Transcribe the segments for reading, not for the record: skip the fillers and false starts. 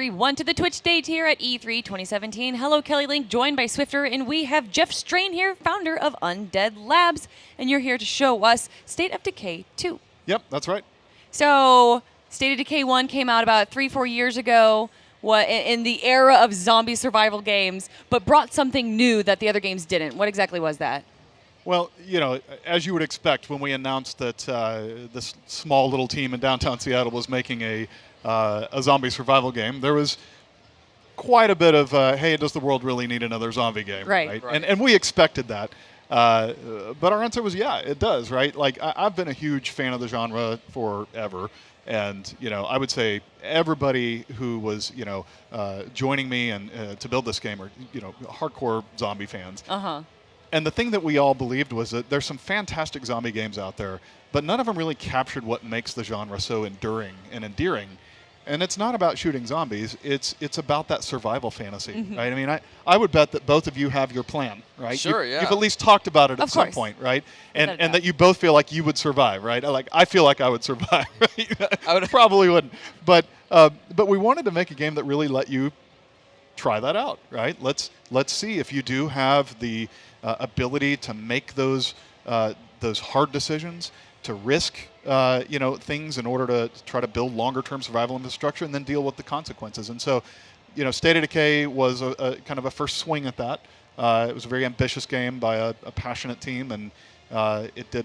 everyone, to the Twitch stage here at E3 2017. Hello, Kelly Link, joined by Swifter, and we have Jeff Strain here, founder of Undead Labs, and you're here to show us State of Decay 2. Yep, that's right. So, State of Decay 1 came out about 3-4 years ago, in the era of zombie survival games, but brought something new that the other games didn't. What exactly was that? Well, you know, as you would expect, when we announced that this small little team in downtown Seattle was making a zombie survival game, there was quite a bit of, hey, does the world really need another zombie game? Right. And we expected that. But our answer was, yeah, it does, right? Like, I've been a huge fan of the genre forever. And, you know, I would say everybody who was, you know, joining me and to build this game are, you know, hardcore zombie fans. Uh-huh. And the thing that we all believed was that there's some fantastic zombie games out there, but none of them really captured what makes the genre so enduring and endearing. And it's not about shooting zombies. It's about that survival fantasy, right? I mean, I would bet that both of you have your plan, right? Sure, yeah. You've at least talked about it Of at some course. point, right? And that you both feel like you would survive, right? Like, I feel like I would survive, right? I would probably wouldn't. But we wanted to make a game that really let you try that out, right? Let's see if you do have the ability to make those hard decisions, to risk you know, things in order to try to build longer-term survival infrastructure and then deal with the consequences. And so, you know, State of Decay was a kind of a first swing at that. It was a very ambitious game by a passionate team, and it did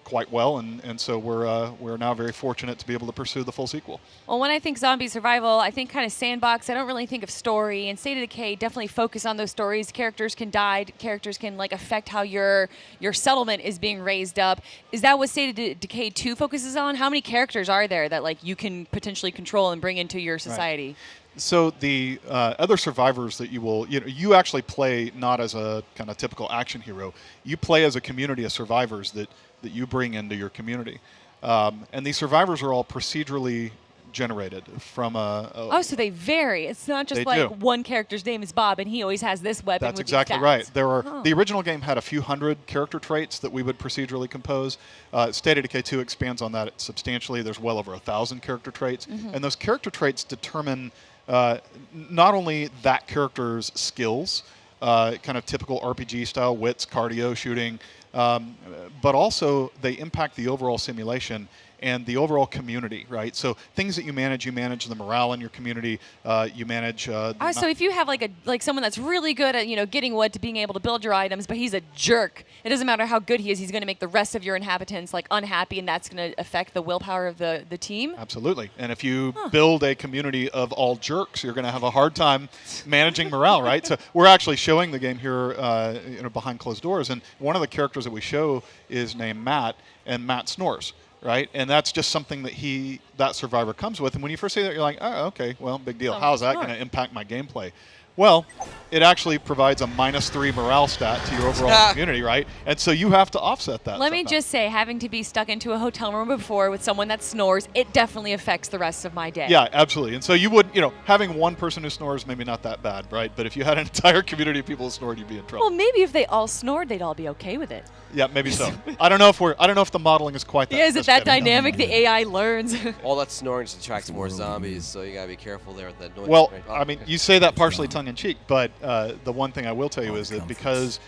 quite well. And so we're now very fortunate to be able to pursue the full sequel. Well, when I think zombie survival, I think kind of sandbox. I don't really think of story. And State of Decay definitely focus on those stories. Characters can die. Characters can like affect how your settlement is being raised up. Is that what State of Decay 2 focuses on? How many characters are there that like you can potentially control and bring into your society? Right. So the other survivors that you actually play not as a kind of typical action hero. You play as a community of survivors that you bring into your community. And these survivors are all procedurally generated from Oh, so they vary. It's not just They like do. one character's name is Bob and he always has this weapon That's with exactly these stats. right. There are the original game had a few hundred character traits that we would procedurally compose. State of Decay 2 expands on that substantially. There's well over 1,000 character traits, and those character traits determine not only that character's skills, kind of typical RPG style wits, cardio, shooting, but also they impact the overall simulation and the overall community, right? So things that you manage the morale in your community, you manage... So if you have like someone that's really good at, you know, getting wood to being able to build your items, but he's a jerk, it doesn't matter how good he is, he's going to make the rest of your inhabitants like unhappy, and that's going to affect the willpower of the team? Absolutely. And if you build a community of all jerks, you're going to have a hard time managing morale, right? So we're actually showing the game here you know, behind closed doors, and one of the characters that we show is named Matt, and Matt snores. Right, and that's just something that survivor comes with. And when you first say that, you're like, oh, okay, well, big deal. How's that going to impact my gameplay? Well, it actually provides a -3 morale stat to your overall community, right? And so you have to offset that. Let me just say, having to be stuck into a hotel room before with someone that snores, it definitely affects the rest of my day. Yeah, absolutely. And so you would, you know, having one person who snores, maybe not that bad, right? But if you had an entire community of people who snored, you'd be in trouble. Well, maybe if they all snored, they'd all be okay with it. Yeah, maybe so. I don't know if the modeling is quite that. Yeah, is it that dynamic? The AI learns. All that snoring just attracts more zombies, so you gotta be careful there with that noise. Well, Right. I mean, you say that partially tongue-in-cheek, but the one thing I will tell you is that because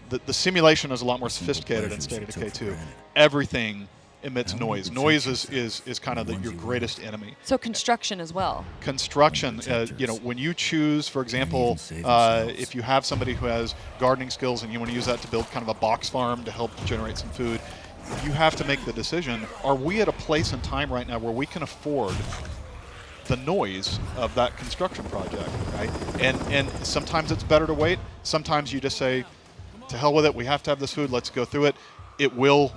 the simulation is a lot more sophisticated in State of Decay 2, everything emits noise. Noise is kind of your greatest enemy. So construction as well. Construction, you know, when you choose, for example, if you have somebody who has gardening skills and you want to use that to build kind of a box farm to help generate some food, you have to make the decision, are we at a place in time right now where we can afford the noise of that construction project, right? And sometimes it's better to wait. Sometimes you just say, to hell with it, we have to have this food, let's go through it. It will,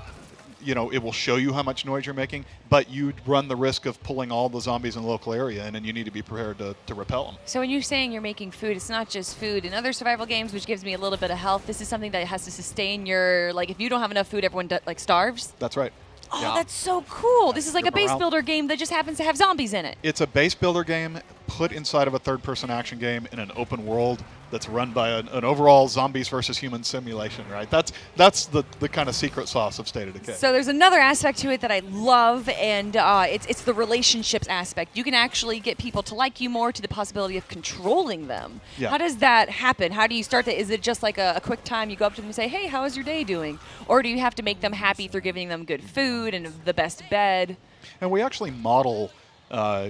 you know, it will show you how much noise you're making, but you run the risk of pulling all the zombies in the local area, and you need to be prepared to repel them. So when you're saying you're making food, it's not just food. In other survival games, which gives me a little bit of health, this is something that has to sustain your, like if you don't have enough food, everyone like starves? That's right. Oh, that's so cool. This is like Your a base morale. builder game that just happens to have zombies in it. It's a base builder game put inside of a third-person action game in an open world that's run by an overall zombies versus human simulation, right? That's the kind of secret sauce of State of Decay. So there's another aspect to it that I love, and it's the relationships aspect. You can actually get people to like you more, to the possibility of controlling them. Yeah. How does that happen? How do you start that? Is it just like a quick time you go up to them and say, hey, how is your day doing? Or do you have to make them happy through giving them good food and the best bed? And we actually model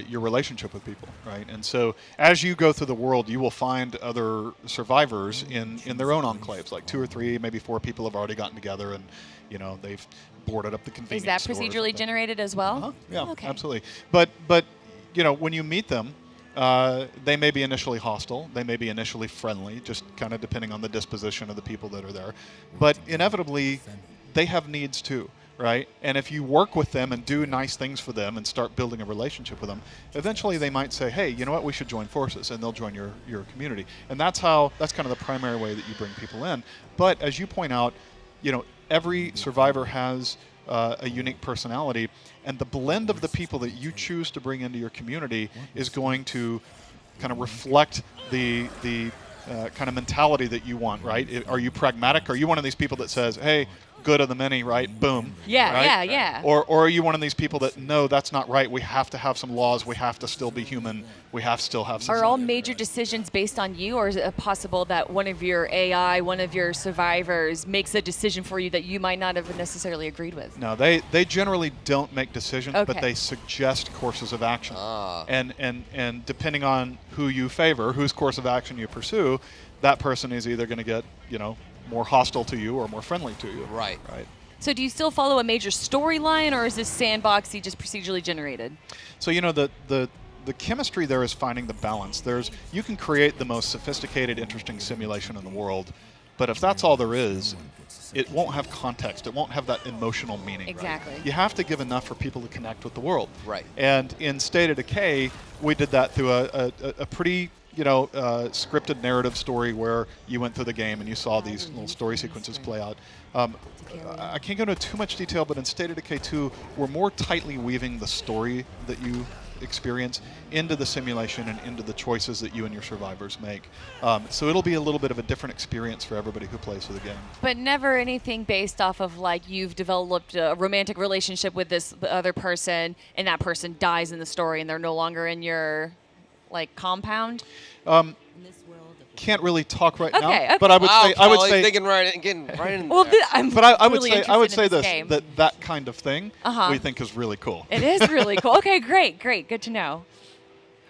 your relationship with people, right? And so as you go through the world, you will find other survivors in their own enclaves, like 2 or 3, maybe 4 people have already gotten together and, they've boarded up the convenience Is that store or procedurally something. generated as well? Uh-huh. Yeah, Okay. absolutely. But when you meet them, they may be initially hostile, they may be initially friendly, just kind of depending on the disposition of the people that are there. But inevitably, they have needs too. Right? And if you work with them and do nice things for them and start building a relationship with them, eventually they might say, hey, you know what, we should join forces, and they'll join your community. And that's kind of the primary way that you bring people in. But as you point out, every survivor has a unique personality, and the blend of the people that you choose to bring into your community is going to kind of reflect the kind of mentality that you want, right? Are you pragmatic? Are you one of these people that says, hey, good of the many, right? Boom. Yeah, right? yeah. Or are you one of these people that, no, that's not right. We have to have some laws. We have to still be human. We have to still have some. Are all major decisions based on you, or is it possible that one of your AI, one of your survivors, makes a decision for you that you might not have necessarily agreed with? No, they generally don't make decisions, Okay. but they suggest courses of action. Ah. And depending on who you favor, whose course of action you pursue, that person is either going to get, more hostile to you or more friendly to you. Right. Right. So do you still follow a major storyline, or is this sandboxy, just procedurally generated? So the chemistry there is finding the balance. You can create the most sophisticated, interesting simulation in the world, but if that's all there is, it won't have context. It won't have that emotional meaning. Exactly. Right? You have to give enough for people to connect with the world. Right. And in State of Decay, we did that through a pretty scripted narrative story where you went through the game and you saw these little story sequences play out. I can't go into too much detail, but in State of Decay 2, we're more tightly weaving the story that you experience into the simulation and into the choices that you and your survivors make. So it'll be a little bit of a different experience for everybody who plays through the game. But never anything based off of like you've developed a romantic relationship with this other person and that person dies in the story and they're no longer in your compound. Can't really talk right now, Okay. but I would Wow, say I would Kelly, say thinking getting right in Well, there. I'm but I would really say I would interested say in this game. that kind of thing Uh-huh. we think is really cool. It is really cool. Okay, great, good to know.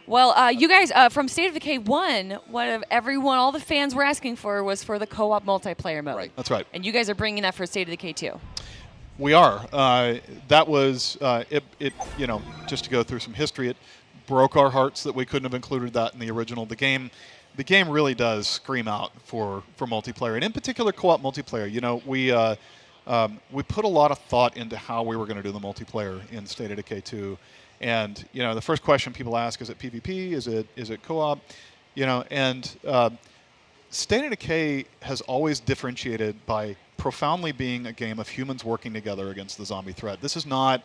Well, you guys from State of Decay 1, all the fans were asking for was for the co-op multiplayer mode. Right. That's right. And you guys are bringing that for State of Decay 2. We are. That was it. Just to go through some history, it broke our hearts that we couldn't have included that in the original. The game really does scream out for multiplayer, and in particular co-op multiplayer. We put a lot of thought into how we were going to do the multiplayer in State of Decay 2, and the first question people ask is it PvP? Is it co-op? And State of Decay has always differentiated by profoundly being a game of humans working together against the zombie threat. This is not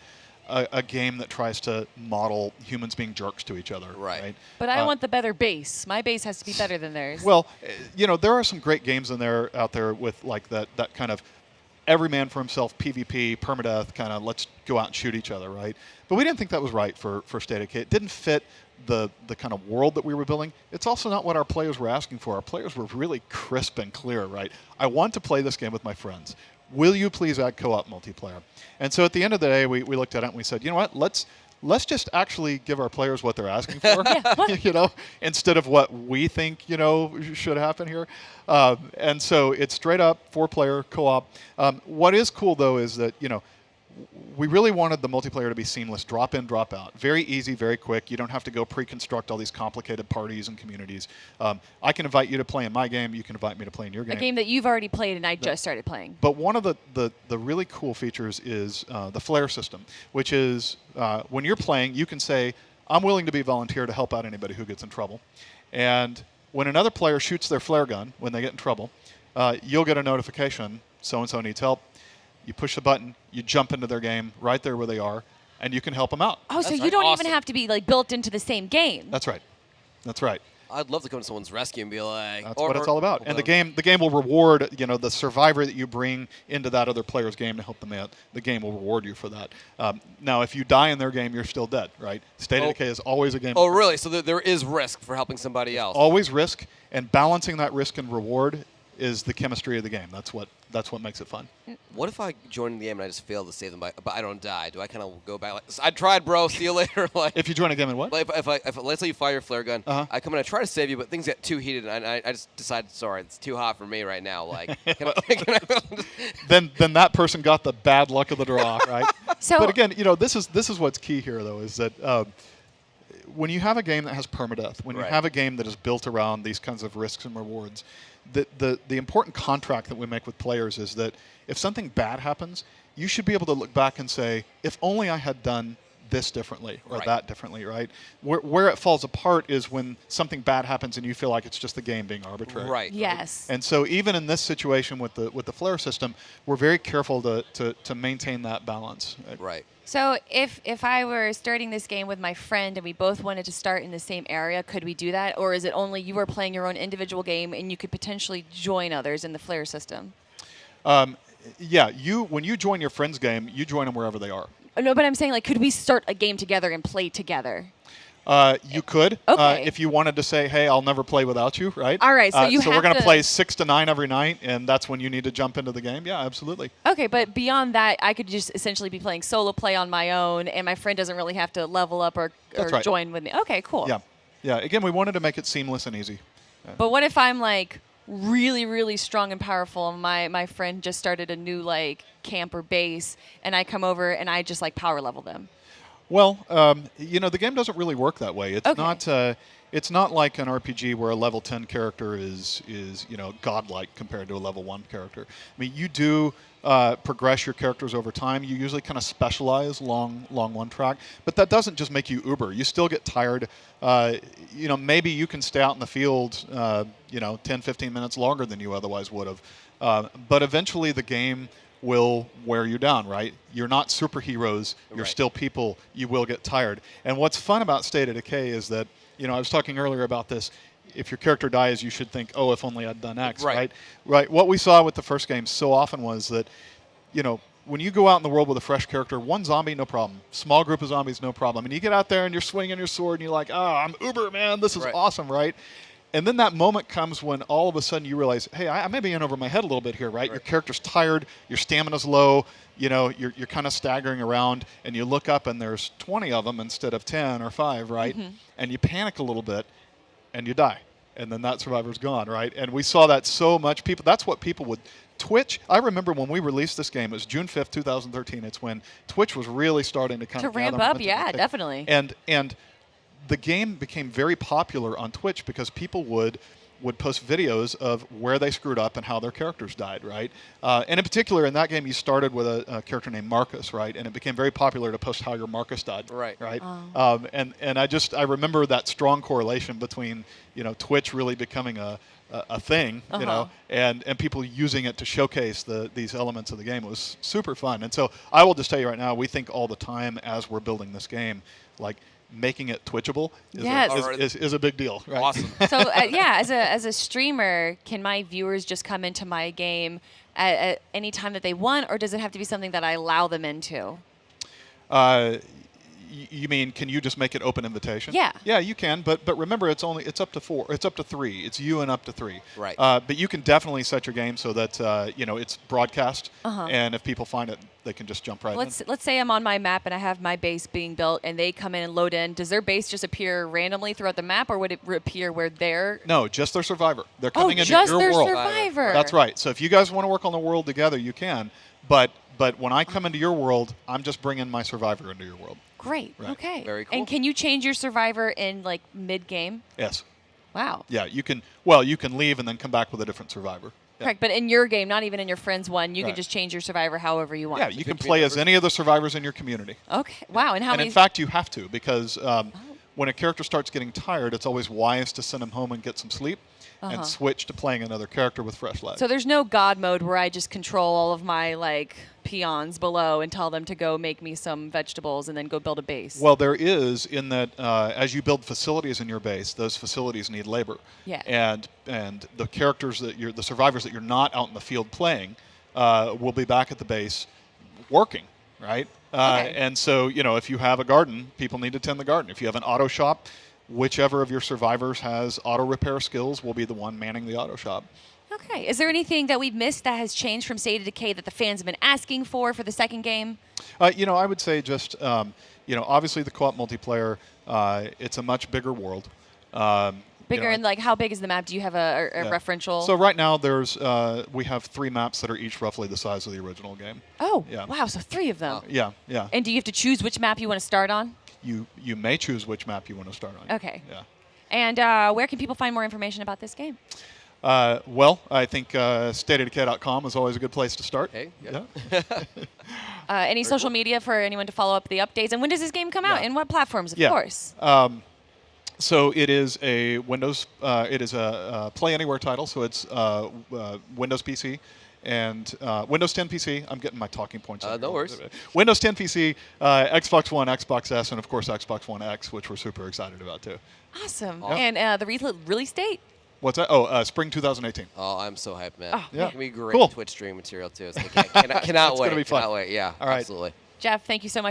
a game that tries to model humans being jerks to each other. Right. But I want the better base. My base has to be better than theirs. Well, there are some great games out there with like that kind of every man for himself PvP, permadeath kind of let's go out and shoot each other, right? But we didn't think that was right for State of Decay. It didn't fit the kind of world that we were building. It's also not what our players were asking for. Our players were really crisp and clear, right? I want to play this game with my friends. Will you please add co-op multiplayer? And so at the end of the day, we looked at it and we said, you know what? Let's just actually give our players what they're asking for, instead of what we think, should happen here. And so it's straight up 4-player co-op. What is cool though is that, we really wanted the multiplayer to be seamless, drop in, drop out. Very easy, very quick. You don't have to go pre-construct all these complicated parties and communities. I can invite you to play in my game. You can invite me to play in your game. A game that you've already played and I just started playing. But one of the really cool features is the flare system, which is when you're playing, you can say, I'm willing to be a volunteer to help out anybody who gets in trouble. And when another player shoots their flare gun when they get in trouble, you'll get a notification, so-and-so needs help. You push the button, you jump into their game right there where they are, and you can help them out. Oh, so That's you don't awesome. even have to be built into the same game. That's right. That's right. I'd love to come to someone's rescue and be like, That's what it's all about. And the game will reward, the survivor that you bring into that other player's game to help them out. The game will reward you for that. Now, if you die in their game, you're still dead, right? State of Decay is always a game. Oh, really? So there is risk for helping somebody else. Always risk, and balancing that risk and reward is the chemistry of the game. That's what makes it fun. What if I join the game and I just fail to save them, but I don't die? Do I kind of go back like, I tried, bro, see you later? Like, if you join a game and what? Like if let's say you fire your flare gun, I come in, I try to save you, but things get too heated, and I just decide, sorry, it's too hot for me right now. Like, then that person got the bad luck of the draw, right? So, but again, this is what's key here, though, is that when you have a game that has permadeath, when you have a game that is built around these kinds of risks and rewards, the important contract that we make with players is that if something bad happens, you should be able to look back and say, if only I had done this differently or that differently, right? Where it falls apart is when something bad happens and you feel like it's just the game being arbitrary. Right. Yes. And so even in this situation with the flare system, we're very careful to maintain that balance. Right. So if I were starting this game with my friend and we both wanted to start in the same area, could we do that? Or is it only you are playing your own individual game and you could potentially join others in the flare system? Yeah, when you join your friend's game, you join them wherever they are. No, but I'm saying, like, could we start a game together and play together? You could, if you wanted to say, "Hey, I'll never play without you," right? All right, so so we're going to play 6 to 9 every night, and that's when you need to jump into the game. Yeah, absolutely. Okay, but beyond that, I could just essentially be playing solo play on my own, and my friend doesn't really have to level up or right. join with me. Okay, cool. Yeah. Again, we wanted to make it seamless and easy. But what if I'm like really, really strong and powerful, and my friend just started a new like camp or base, and I come over and I just like power level them? Well, the game doesn't really work that way. It's not. It's not like an RPG where a level 10 character is godlike compared to a level 1 character. I mean, you do progress your characters over time. You usually kind of specialize long one track, but that doesn't just make you uber. You still get tired. Maybe you can stay out in the field, 10, 15 minutes longer than you otherwise would have. But eventually the game will wear you down, right? You're not superheroes. You're still people. You will get tired. And what's fun about State of Decay is that, I was talking earlier about this. If your character dies, you should think, oh, if only I'd done X, right? What we saw with the first game so often was that, when you go out in the world with a fresh character, one zombie, no problem. Small group of zombies, no problem. And you get out there and you're swinging your sword and you're like, I'm uber, man. This is awesome, right? And then that moment comes when all of a sudden you realize, hey, I may be in over my head a little bit here, right? Your character's tired, your stamina's low, you're kind of staggering around, and you look up and there's 20 of them instead of 10 or 5, right? Mm-hmm. And you panic a little bit, and you die. And then that survivor's gone, right? And we saw that so much. That's what people would... Twitch, I remember when we released this game, it was June 5th, 2013. It's when Twitch was really starting to kind of ramp up, definitely. And the game became very popular on Twitch because people would post videos of where they screwed up and how their characters died, right? And in particular, in that game, you started with a character named Marcus, right? And it became very popular to post how your Marcus died, right? Oh. And I remember that strong correlation between Twitch really becoming a thing, and people using it to showcase these elements of the game. It was super fun. And so I will just tell you right now, we think all the time as we're building this game, like, making it twitchable is a big deal, right? Awesome. So as a streamer, can my viewers just come into my game at any time that they want, or does it have to be something that I allow them into? You mean, can you just make it open invitation? Yeah. Yeah, you can, but remember, it's up to 4. It's up to 3. It's you and up to 3. Right. But you can definitely set your game so that it's broadcast, and if people find it, they can just jump right in. Let's say I'm on my map and I have my base being built, and they come in and load in. Does their base just appear randomly throughout the map, or would it appear where they're? No, just their survivor. They're coming into just your their world. survivor. That's right. So if you guys want to work on the world together, you can. But when I come into your world, I'm just bringing my survivor into your world. Great. Right. Okay. Very cool. And can you change your survivor in like mid-game? Yes. Wow. Yeah, you can. Well, you can leave and then come back with a different survivor. Yeah. Correct, but in your game, not even in your friend's one, you can just change your survivor however you want. Yeah, you can play as any of the survivors in your community. Okay. Wow. And how many? In fact, you have to, because when a character starts getting tired, it's always wise to send him home and get some sleep. and switch to playing another character with fresh legs. So there's no God mode where I just control all of my like peons below and tell them to go make me some vegetables and then go build a base. Well, there is, in that as you build facilities in your base, those facilities need labor. Yeah. And the characters the survivors that you're not out in the field playing will be back at the base working, right? Okay. And so, if you have a garden, people need to tend the garden. If you have an auto shop, whichever of your survivors has auto repair skills will be the one manning the auto shop. Okay. Is there anything that we've missed that has changed from State of Decay that the fans have been asking for the second game? I would say just, obviously the co-op multiplayer, it's a much bigger world. Bigger and like how big is the map? Do you have a referential? So right now we have 3 maps that are each roughly the size of the original game. Oh, yeah. Wow. So 3 of them. Yeah, yeah. And do you have to choose which map you want to start on? You may choose which map you want to start on. Okay. Yeah. And where can people find more information about this game? Well, I think stateofdecay.com is always a good place to start. Hey, yeah. Any social media for anyone to follow up the updates? And when does this game come out? And what platforms, of course? So it is a Windows. It is a Play Anywhere title. So it's Windows PC and Windows 10 PC. I'm getting my talking points. No worries. Windows 10 PC, Xbox One, Xbox S, and of course Xbox One X, which we're super excited about too. Awesome. And the release date? What's that? Oh, spring 2018. Oh, I'm so hyped, man. Oh, yeah. It's going to be great Cool. Twitch stream material, too. So I cannot wait. It's gonna be fun. Cannot wait. Yeah, all right. absolutely. Jeff, thank you so much.